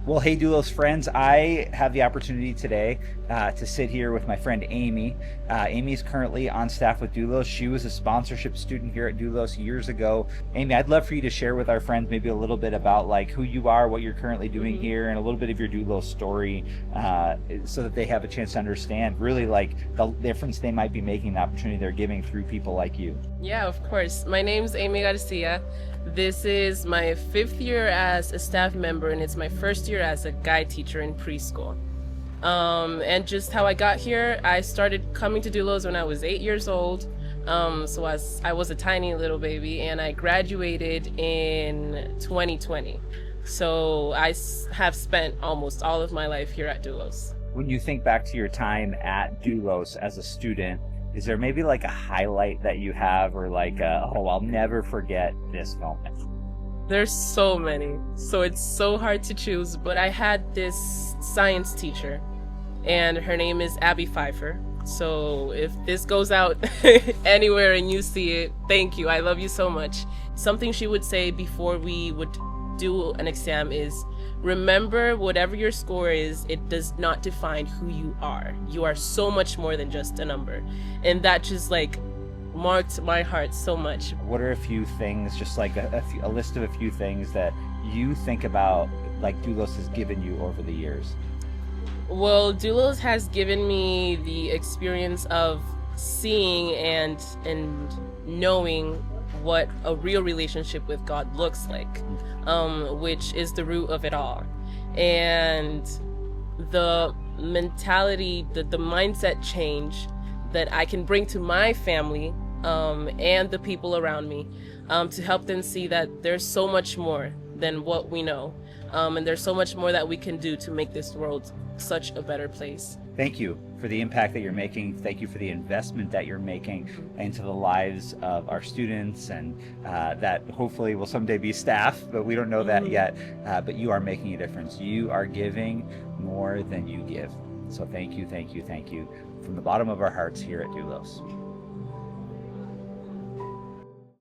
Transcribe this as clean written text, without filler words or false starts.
Well, hey, Doulos friends, I have the opportunity today to sit here with my friend Amy. Amy is currently on staff with Doulos. She was a sponsorship student here at Doulos years ago. Amy, I'd love for you to share with our friends maybe a little bit about like who you are, what you're currently doing here, and a little bit of your Doulos story, so that they have a chance to understand really like the difference they might be making, the opportunity they're giving through people like you. Yeah, of course. My name's Amy Garcia. This is my 5th year as a staff member, and it's my 1st year as a guide teacher in preschool. And just how I got here, I started coming to Doulos when I was 8 years old. So I was a tiny little baby, and I graduated in 2020. So have spent almost all of my life here at Doulos. When you think back to your time at Doulos as a student, is there maybe like a highlight that you have, or like oh, I'll never forget this moment? There's so many, so it's so hard to choose, but I had this science teacher, and her name is Abby Pfeiffer. So if this goes out anywhere and you see it, thank you, I love you so much. Something she would say before we would do an exam is, remember, whatever your score is, it does not define who you are. You are so much more than just a number. And that just like marked my heart so much. What are a few things, just like a list of a few things that you think about like Doulos has given you over the years? Well, Doulos has given me the experience of seeing and knowing what a real relationship with God looks like, which is the root of it all. And the mentality, the mindset change that I can bring to my family and the people around me, to help them see that there's so much more than what we know. And there's so much more that we can do to make this world such a better place. Thank you for the impact that you're making. Thank you for the investment that you're making into the lives of our students, and that hopefully will someday be staff, but we don't know that yet. But you are making a difference. You are giving more than you give. So thank you, thank you, thank you from the bottom of our hearts here at Doulos.